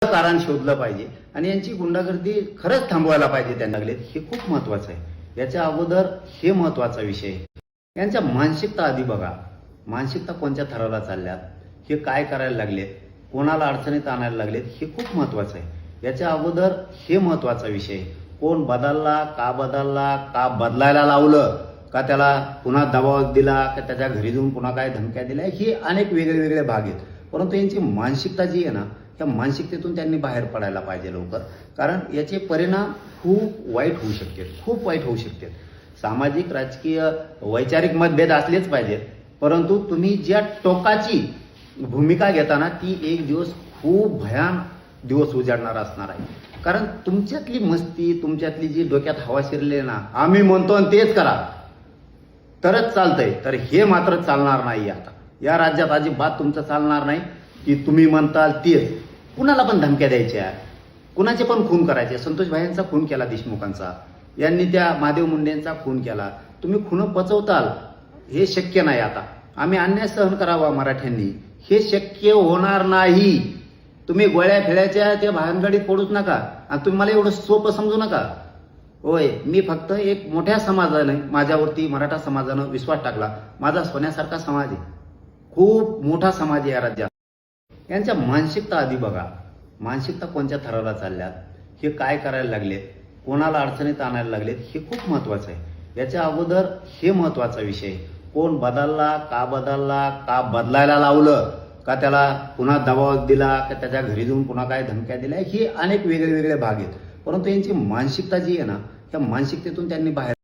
कारण शोधलं पाहिजे आणि यांची गुंडागर्दी खरंच थांबवायला पाहिजे. त्यांना लागले हे खूप महत्वाचं आहे. याच्या अगोदर हे महत्वाचा विषय यांच्या मानसिकता आधी बघा. मानसिकता कोणत्या थराला चालल्यात, हे काय करायला लागलेत, कोणाला अडचणीत आणायला लागलेत, हे खूप महत्वाचं आहे. याच्या अगोदर हे महत्वाचा विषय कोण बदलला, का बदलायला लावलं, का त्याला पुन्हा दबाव दिला, का त्याच्या घरी जाऊन पुन्हा काय धमक्या दिल्या, हे अनेक वेगळे भाग आहेत. परंतु यांची मानसिकता जी आहे ना, त्या मानसिकतेतून त्यांनी बाहेर पडायला पाहिजे लवकर. कारण याचे परिणाम खूप वाईट होऊ शकतात. सामाजिक, राजकीय, वैचारिक मतभेद असलेच पाहिजेत, परंतु तुम्ही ज्या टोकाची भूमिका घेताना ती एक दिवस खूप भयान दिवस उजाडणार असणार आहे. कारण तुमच्यातली मस्ती, तुमच्यातली जी डोक्यात हवा शिरली ना, आम्ही म्हणतो आणि तेच करा तरच चालतंय, तर हे मात्र चालणार नाही. आता या राज्यात अजिबात तुमचं चालणार नाही की तुम्ही म्हणताल तेच. कुणाला पण धमक्या द्यायच्या, कुणाचे पण खून करायचे. संतोष भाईंचा खून केला देशमुखांचा, यांनी त्या महादेव मुंडेंचा खून केला. तुम्ही खून पचवताल, हे शक्य नाही. आता आम्ही अन्याय सहन करावा मराठ्यांनी, हे शक्य होणार नाही. तुम्ही गोळ्या फिळ्याच्या त्या भानगडीत पडूच नका आणि तुम्ही मला एवढं सोपं समजू नका. होय, मी फक्त एक मोठ्या समाजाने माझ्यावरती, मराठा समाजानं विश्वास टाकला. माझा सोन्यासारखा समाज आहे, खूप मोठा समाज आहे या राज्यात. यांच्या मानसिकता आधी बघा. मानसिकता कोणत्या थराला चालल्यात, हे काय करायला लागलेत, कोणाला अडचणीत आणायला लागलेत, हे खूप महत्वाचं आहे. याच्या अगोदर हे महत्वाचा विषय कोण बदलला, का बदलायला लावलं, का त्याला पुन्हा दबाव दिला, का त्याच्या घरी जाऊन पुन्हा काय धमक्या दिल्या, हे अनेक वेगळे भाग आहेत. परंतु यांची मानसिकता जी आहे ना, त्या मानसिकतेतून त्यांनी बाहेर